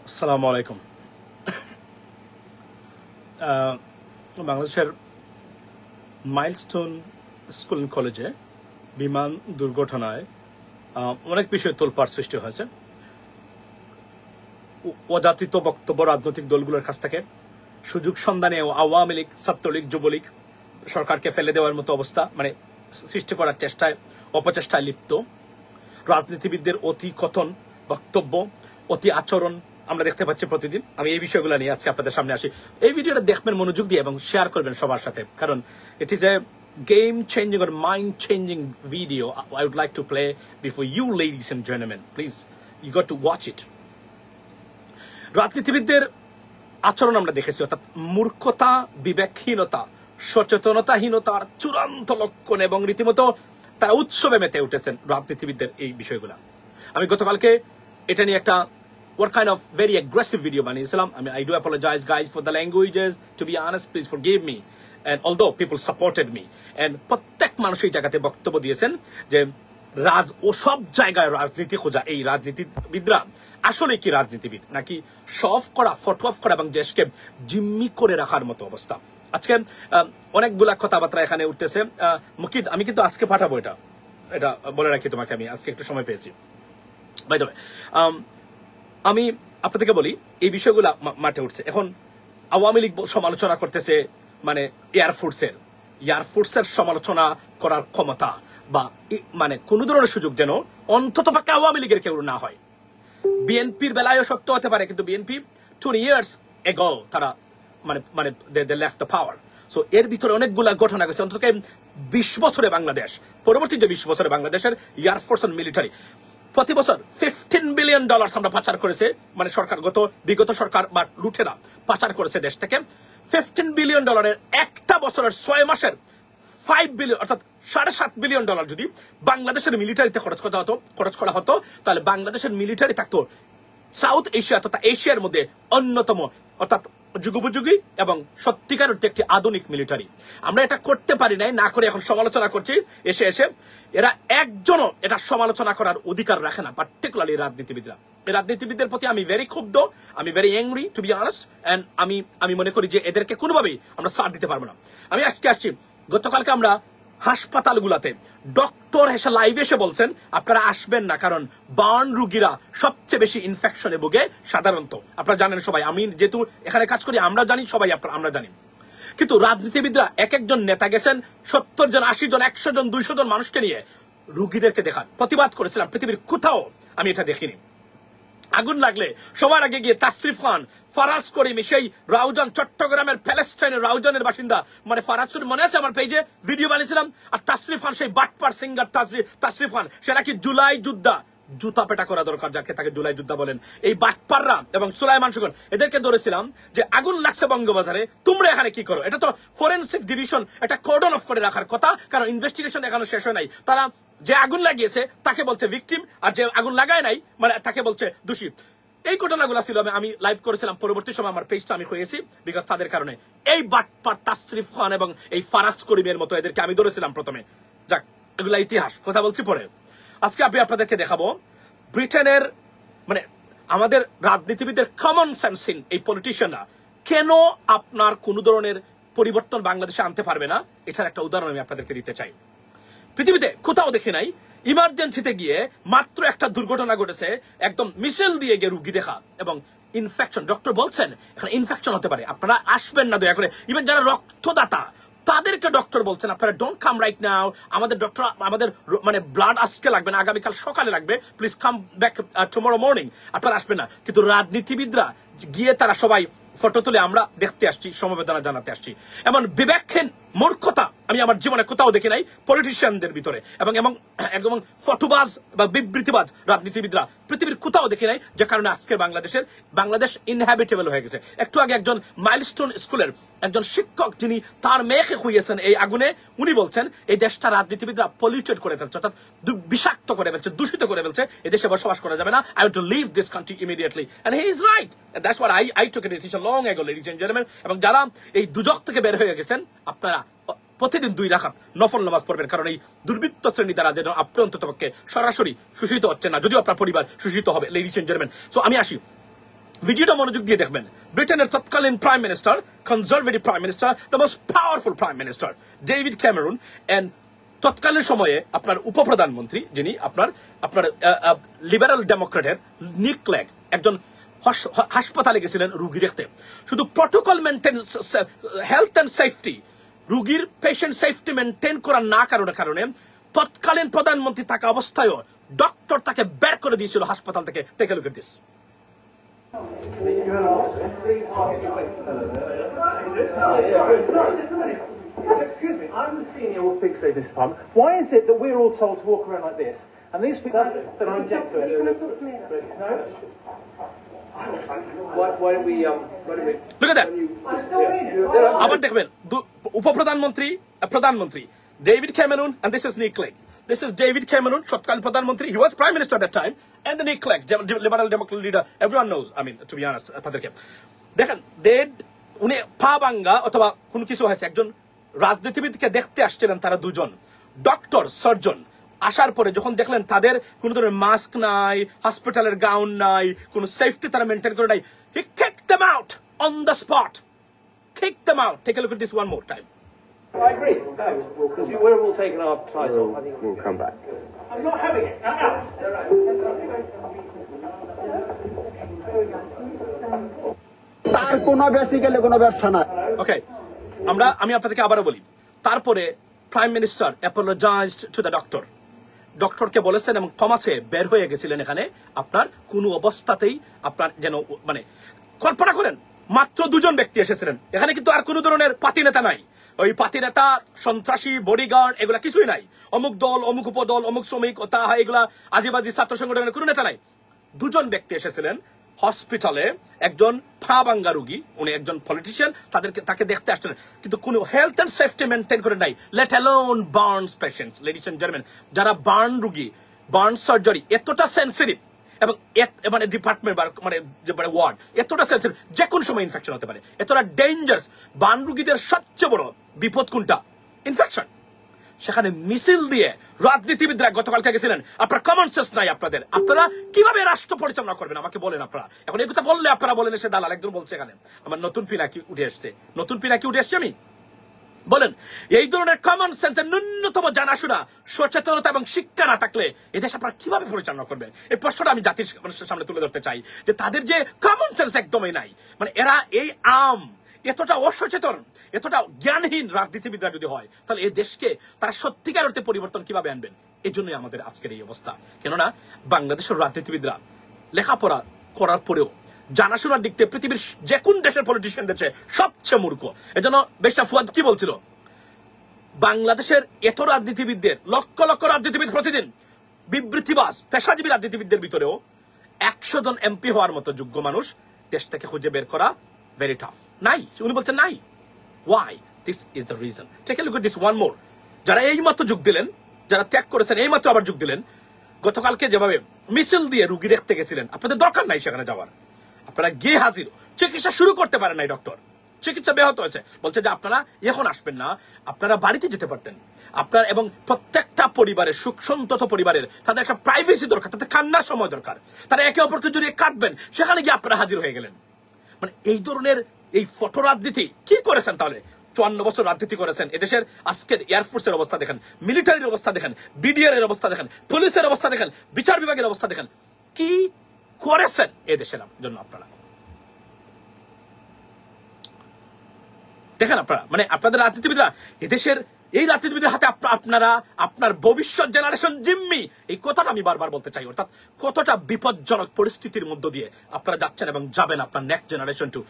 আসসালামু আলাইকুম। বাংলাদেশের মাইলস্টোন স্কুল অ্যান্ড কলেজে বিমান দুর্ঘটনায় অনেক বিষয়ে তোলপাড় সৃষ্টি হয়েছে। অযাচিত বক্তব্য রাজনৈতিক দলগুলোর কাছ থেকে, সুযোগ সন্ধানে আওয়ামী লীগ, ছাত্রলীগ, যুবলীগ সরকারকে ফেলে দেওয়ার মতো অবস্থা মানে সৃষ্টি করার চেষ্টায়, অপচেষ্টায় লিপ্ত রাজনীতিবিদদের অতি কথন বক্তব্য, অতি আচরণ আমরা দেখতে পাচ্ছি প্রতিদিন। আমি এই বিষয়গুলো নিয়ে আজকে আপনাদের সামনে আসি। এই ভিডিওটা দেখবেন মনোযোগ দিয়ে এবং শেয়ার করবেন সবার সাথে, কারণ it is a game changing or mind changing video I would like to play before you ladies and gentlemen. Please, you got to watch it. রাজনীতিবিদদের আচরণ আমরা দেখেছি, অর্থাৎ মূর্খতা, বিবেকহীনতা, সচেতনতাহীনতার চূড়ান্ত লক্ষণ, এবং রীতিমতো তারা উৎসবে মেতে উঠেছেন রাজনীতিবিদদের এই বিষয়গুলা। আমি গতকালকে এটা নিয়ে একটা what kind of very aggressive video বানিয়েছিলাম। I do apologize guys for the languages, to be honest, please forgive me, and although people supported me, and প্রত্যেক মানুষ এই জায়গাতে বক্তব্য দিয়েছেন যে ও সব জায়গায় রাজনীতি খোঁজা এই রাজনীতিবিদরা আসলে কি রাজনীতিবিদ নাকি শো অফ করা, ফটো অফ করা এবং দেশকে জিম্মি করে রাখার মতো অবস্থা। আজকে অনেকগুলা কথাবার্তা এখানে উঠতেছে। মুকিদ, আমি কিন্তু আজকে পাঠাবো এটা বলে রাখি তোমাকে, আমি আজকে একটু সময় পেয়েছি। বাই দ্য ওয়ে, আমি আপনাদেরকে বলি এই বিষয়গুলো মাঠে উঠছে। এখন আওয়ামী লীগ সমালোচনা করতেছে, মানে এয়ারফোর্সের সমালোচনা করার ক্ষমতা বা মানে কোন ধরনের সুযোগ যেন অন্তত পক্ষে আওয়ামী লীগের কেউ না হয়। বিএনপির বেলায়ও সত্য হতে পারে, কিন্তু বিএনপি 20 years ago তারা মানে they left the power. So এর ভিতরে অনেকগুলা ঘটনা গেছে। অন্তত 20 বছরে বাংলাদেশ, পরবর্তী যে 20 বছরে বাংলাদেশের এয়ারফোর্স এন্ড মিলিটারি প্রতি বছর $15 billion আমরা পাচার করেছে, মানে সরকার বিগত সরকার বা লুটেরা পাচার করেছে দেশ থেকে। $15 billion একটা বছরের 6 মাসের 5 বিলিয়ন, অর্থাৎ $7.5 billion যদি বাংলাদেশের মিলিটারিতে খরচ করা হতো, তাহলে বাংলাদেশের মিলিটারি থাকতো সাউথ এশিয়া তথা এশিয়ার মধ্যে অন্যতম, অর্থাৎ যুগোপযোগী এবং সত্যিকার একটি আধুনিক মিলিটারি। আমরা এটা করতে পারি নাই, না করে এখন সমালোচনা করছি। এসে এরা একজনও এটা সমালোচনা করার অধিকার রাখে না, পার্টিকুলারলি রাজনীতিবিদরা। এই রাজনীতিবিদদের প্রতি আমি ভেরি ক্ষুব্ধ, আমি very angry to be honest, and আমি মনে করি যে এদেরকে কোনোভাবেই আমরা সাথ দিতে পারবো না। আমি আজকে আসছি, গতকালকে আমরা হাসপাতালগুলাতে ডক্টর এসে লাইভ এসে বলছেন আপনারা আসবেন না, কারণ বার্ন রোগীরা সবচেয়ে বেশি ইনফেকশনে ভোগে সাধারণত। আপনারা জানেন সবাই, আমি যেহেতু এখানে কাজ করি আমরা জানি, সবাই আমরা জানি। কিন্তু রাজনীতিবিদরা এক একজন নেতা গেছেন 70 জন, 80 জন, 100 জন, 200 জন মানুষকে নিয়ে রোগীদেরকে দেখান। প্রতিবাদ করেছিলাম, পৃথিবীর কোথাও আমি এটা দেখিনি। আগুন লাগলে সবার আগে গিয়ে তাসরিফ খান, ফারাজ করিম, সেই রাউজান, চট্টগ্রামের প্যালেস্টাইনের রাউজানের বাসিন্দা, মানে ফারাজ করিম মনে আছে, আমার পেজে ভিডিও বানিয়েছিলাম। আর তাসরিফ খান, সেই বাটপার সিঙ্গার তাসরিফ খান, সে নাকি জুলাই যোদ্ধা। জুতা পেটা করা দরকার যাকে তাকে জুলাই যোদ্ধা বলেন। এই বাটপাররা এবং সুলাইমান সুগন, এদেরকে ধরেছিলাম যে আগুন লাগছে বঙ্গবাজারে, তোমরা এখানে কি করো? এটা তো ফরেনসিক ডিভিশন একটা কর্ডন অফ করে রাখার কথা, কারণ ইনভেস্টিগেশন এখনো শেষ হয় নাই। তারা যে আগুন লাগিয়েছে তাকে বলছে ভিকটিম, আর যে আগুন লাগায় নাই মানে তাকে বলছে দোষী। এই ঘটনাগুলো ছিল, আমি লাইভ করেছিলাম। পরবর্তী সময় আমার পেজটা আমি হয়েছি বিকজ তাদের কারণে। এই বাটপার তাসরিফ খান এবং এই ফারাজ করিমের মতো এদেরকে আমি ধরেছিলাম প্রথমে। যাক, এগুলা ইতিহাস, কথা বলছি পরে। আজকে আমি আপনাদেরকে দেখাবো ব্রিটেনের, মানে আমাদের রাজনীতিবিদদের কমন সেন্সিন এই পলিটিশিয়ানরা কেন আপনার কোন ধরনের পরিবর্তন বাংলাদেশে আনতে পারবে না। এটার একটা উদাহরণ আমি আপনাদেরকে দিতে চাই। পৃথিবীতে কোথাও দেখে নাই ইমার্জেন্সিতে গিয়ে মাত্র একটা দুর্ঘটনা ঘটেছে, একদম মিছিল দিয়ে গিয়ে রুগী দেখা এবং ইনফেকশন। ডক্টর বলছেন এখানে ইনফেকশন হতে পারে, আপনারা আসবেন না দয়া করে। ইভেন যারা রক্তদাতা তাদেরকে ডক্টর বলছেন আপনারা ডোন্ট কাম রাইট নাও, আমাদের ডক্টর, আমাদের মানে ব্লাড আজকে লাগবে না, আগামীকাল সকালে লাগবে, please come back tomorrow morning, আপনারা আসবেন না। কিন্তু রাজনীতিবিদরা গিয়ে তারা সবাই ফটো তুলে আমরা দেখতে আসছি, সমবেদনা জানাতে আসছি। এমন বিবেকহীন মূর্খতা আমি আমার জীবনে কোথাও দেখি নাই পলিটিশিয়ানদের ভিতরে, এবং ফটোবাজ বা বিবৃতিবাজ রাজনীতিবিদরা পৃথিবীর কোথাও দেখি নাই, যে কারণে আজকে বাংলাদেশ ইনহ্যাবিটেবল হয়ে গেছে। একটু আগে একজন মাইলস্টোন স্কুলের একজন শিক্ষক, যিনি তার মেয়েকে খুইয়েছেন এই আগুনে, উনি বলছেন এই দেশটা রাজনীতিবিদরা পলিউটেড করে ফেলছে, অর্থাৎ বিষাক্ত করে ফেলছে, দূষিত করে ফেলছে, এই দেশে বসবাস করা যাবে না। I want to leave this country immediately, and he is right, and that's what I took a decision long ago, ladies and gentlemen. এবং যারা এই দুজক থেকে বের হয়ে গেছেন, আপনারা প্রতিদিন 2 রাকাত নফল নামাজ পড়বেন, কারণ এই দুর্বৃত্ত শ্রেণী দ্বারা যেন আপনি অন্ততপক্ষে সরাসরি শোষিত হচ্ছেন না, যদিও আপনার পরিবার শোষিত হবে, লেডিস এন্ড জেন্টলম্যান। সো আমি আসি, ভিডিওটা মনোযোগ দিয়ে দেখবেন। ব্রিটেনের তৎকালীন prime minister, conservative prime minister, the most powerful prime minister David Cameron, and তৎকালীন সময়ে আপনার উপপ্রধানমন্ত্রী যিনি আপনার লিবারেল ডেমোক্রেটের নিক ক্লেগ, একজন হাসপাতালে গেছিলেন রুগী দেখতে। শুধু protocol maintain, health and safety, রুগীর পেশেন্ট সেফটি মেনটেন করা না কারণে তৎকালীন প্রধানমন্ত্রী থাকা অবস্থায়ও ডক্টর তাকে বের করে দিয়েছিল হাসপাতাল থেকে। Take a look at this. Excuse me, I'm the senior orthopedic surgeon in this department. Why is it that we're all told to walk around like this, and these people that are object to it? Can I talk to me? No. Why don't we? Look at that. I'm still in. আবার দেখবেন উপপ্রধানমন্ত্রী, প্রধানমন্ত্রী David Cameron, and this is Nick Clegg. This is David Cameron, তৎকালীন প্রধানমন্ত্রী. He was prime minister at that time, and the Nick Clegg, liberal democrat leader. Everyone knows. I mean, to be honest, তাদেরকে দেখেন, উনি পা ভাঙ্গা অথবা কোনো কিছু হয়েছে, একজন রাজনীতিবিদকে দেখতে আসছিলেন তারা দুজন, ডক্টর সার্জন। আসার পরে যখন দেখলেন তাদের কোন ধরনের মাস্ক নাই, হসপিটালের গাউন নাই, কোনো সেফটি তারা মেনটেন করে নাই, he kicked them out on the spot. Kicked them out. Take a look at this one more time. I agree. Because we're all taking our ties off. I think We'll come back. I'm not having it. Out. তার কোনো basically কোনো ব্যবসা না। ওকে, আমি আপনাদেরকে আবারও বলি। তারপরে prime minister apologised to the doctor. ডক্টরকে বলেছেন এবং ক্ষমা চেয়ে বের হয়ে গেছিলেন। এখানে আপনার কোনো অবস্থাতেই আপনার যেন মানে কল্পনা করেন, মাত্র দুজন ব্যক্তি এসেছিলেন এখানে, কিন্তু আর কোনো ধরনের পাতি নেতা নাই। ওই পাতি নেতা, সন্ত্রাসী, বডিগার্ড এগুলা কিছুই নাই। অমুক দল, অমুক উপদল, অমুক শ্রমিক, তাহা এগুলা আজিবাজি ছাত্র সংগঠনের কোনো নেতা নাই। দুজন ব্যক্তি এসেছিলেন হসপিটালে, একজন পা ভাঙ্গা রুগী, উনি একজন পলিটিশিয়ান, তাকে দেখতে আসছিলেন, কিন্তু কোনো হেলথ এন্ড সেফটি মেনটেন করে নাই। Let alone burns patients, ladies and gentleman, যারা বার্ন রুগী, বার্ন সার্জারি এতটা সেন্সিটিভ এবং মানে ডিপার্টমেন্ট মানে ওয়ার্ড এতটা সেন্সিটিভ, যে কোনো সময় ইনফেকশন হতে পারে, এতটা ডেঞ্জারাস। বার্ন রুগীদের সবচেয়ে বড় বিপদ কোনটা? ইনফেকশন। সেখানে মিছিল দিয়ে রাজনীতিবিদরা গতকালকে গেছিলেন। আপনার কমন সেন্স নাই আপনাদের। আপনারা কিভাবে রাষ্ট্র পরিচালনা করবেন আমাকে বলেন। আপনারা এখন এই কথা বললে আপনারা বলেন এসে দালাল একজন বলছে এখানে আমার নতুন পিনাকি উঠে আসছে, নতুন পিনাকি উঠে আসছে। আমি বলেন এই ধরনের কমন সেন্সের ন্যূনতম জানাশোনা, সচেতনতা এবং শিক্ষা না থাকলে এদেশ আপনারা কিভাবে পরিচালনা করবেন? এই প্রশ্নটা আমি জাতির সামনে তুলে ধরতে চাই, যে তাদের যে কমন সেন্স একদমই নাই। মানে এরা এই এতটা অসচেতন, এতটা জ্ঞানহীন রাজনীতিবিদরা যদি হয়, তাহলে এই দেশকে তারা সত্যিকার অর্থে পরিবর্তন কিভাবে আনবেন? এই জন্যই আমাদের আজকের এই অবস্থা। কেননা বাংলাদেশের রাজনীতিবিদরা লেখাপড়া করার পরেও জানাশোনার দিক থেকে পৃথিবীর যে কোন দেশের পলিটিশিয়ানদের চেয়ে সবচেয়ে মূর্খ। এজন্য বেশটা ফুয়াদ কি বলছিল, বাংলাদেশের এত রাজনীতিবিদদের, লক্ষ লক্ষ রাজনীতিবিদ প্রতিদিন, বিবৃতিবাজ পেশাজীবী রাজনীতিবিদদের ভিতরেও 100 জন এমপি হওয়ার মতো যোগ্য মানুষ দেশ থেকে খুঁজে বের করা ভেরি টাফ। নাই, উনি বলছেন নাই। Why? This is the reason. Take a look at this one more. যারা এই মাত্র যোগ দিলেন, যারা ত্যাগ করেছেন এই মাত্র আবার যোগ দিলেন, গতকালকে যেভাবে মিছিল দিয়ে রুগী দেখতে গেছিলেন, আপনাদের দরকার নাই সেখানে যাওয়ার। আপনারা গিয়ে হাজির, চিকিৎসা শুরু করতে পারেন নাই ডক্টর, চিকিৎসা ব্যাহত হয়েছে, বলছে যে আপনারা এখন আসবেন না, আপনারা বাড়িতে যেতে পারতেন। আপনার এবং প্রত্যেকটা পরিবারের, সুখ সন্তত পরিবারের, তাদের একটা প্রাইভেসি দরকার, তাদের কান্নার সময় দরকার, তারা একে অপরকে জড়িয়ে কাটবেন, সেখানে গিয়ে আপনারা হাজির হয়ে গেলেন। মানে এই ধরনের এই ফটো রাজনীতি কি করেছেন? তাহলে 54 বছর রাজনীতি করেছেন এদেশের। আজকের এয়ারফোর্সের অবস্থা দেখেন, মিলিটারির অবস্থা দেখেন, বিডিআর এর অবস্থা দেখেন, পুলিশের অবস্থা দেখেন, বিচার বিভাগের অবস্থা দেখেন, কি করেছেন এদেশের জন্য আপনারা দেখেন। আপনারা মানে আপনাদের রাজনীতিবিদরা, এদেশের এই রাজনীতিবিদের হাতে আপনারা আপনার ভবিষ্যৎ জেনারেশন জিম্মি, এই কথাটা আমি বারবার বলতে চাই। অর্থাৎ কতটা বিপজ্জনক পরিস্থিতির মধ্য দিয়ে আপনারা যাচ্ছেন এবং যাবেন আপনার next generation to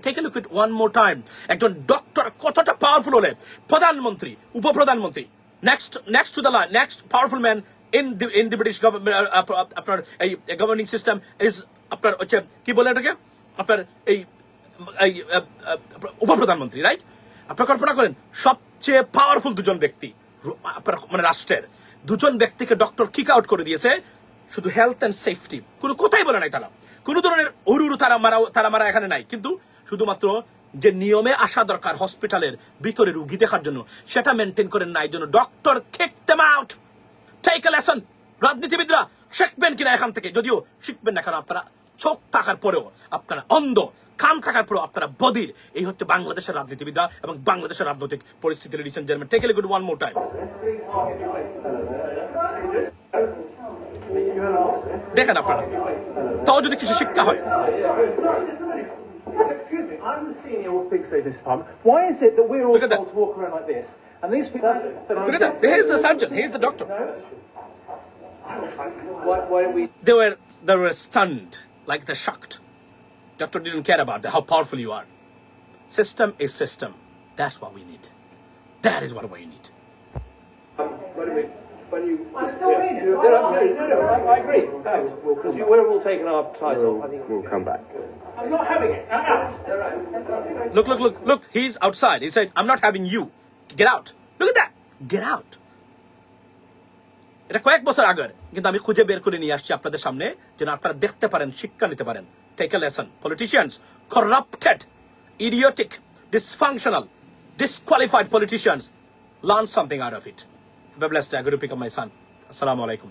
take a look it one more time. একজন ডক্টর কতটা পাওয়ারফুল হলে প্রধানমন্ত্রী, উপপ্রধানমন্ত্রী, next to the next powerful man in the British government, আপনার এই গভর্নিং সিস্টেম ইজ আপনার হচ্ছে কি বলে এটাকে, আপনার এই উপপ্রধানমন্ত্রী, রাইট? আপনার কল্পনা করেন সবচেয়ে পাওয়ারফুল দুজন ব্যক্তি আপনার মানে রাষ্ট্রের, দুজন ব্যক্তিকে ডক্টর কিক আউট করে দিয়েছে শুধু হেলথ এন্ড সেফটি, কোনো কথাই বলে নাই তারা, কোন ধরনের উড়ু তারা মারা এখানে নাই, কিন্তু শুধুমাত্র যে নিয়মে আসা দরকার হসপিটালের ভিতরে রুগী দেখার জন্য সেটা মেনটেন করেন নাই, জন্য doctor kick them out. Take a lesson. রাজনীতিবিদরা শিখবেন কিনা এখান থেকে? যদিও শিখবেন না, কারণ আপনারা চোখ থাকার পরেও আপনারা অন্ধ, কান থাকার পরেও আপনারা বধির। এই হচ্ছে বাংলাদেশের রাজনীতিবিদরা এবং বাংলাদেশের রাজনৈতিক পরিস্থিতি। Ladies and gentleman, take a look one more time. দেখেন আপনারা, তাও যদি কিছু শিক্ষা হয়। Excuse me, I'm the senior with Big Say this department. Why is it that we're all Look at told to walk around like this? And these people that Look at that. Here's the surgeon. Here's the doctor. Why do we? They were stunned, like they're shocked. Doctor didn't care about how powerful you are. System is system. That's what we need. That is what we need. When you, I still mean it. No, I agree. Because we're all taking our ties off. I think We'll come back. I'm not having it. Out. Look. He's outside. He said, I'm not having you. Get out. Look at that. Get out. এটা কয়েক বছর আগের, কিন্তু আমি খুঁজে বের করে নিয়ে আসছি আপনাদের সামনে যেন আপনারা দেখতে পারেন, শিক্ষা নিতে পারেন। Take a lesson. Politicians, corrupted, idiotic, dysfunctional, disqualified politicians, learn something out of it. Have a blessed day. I'm going to pick up my son. Assalamu alaikum.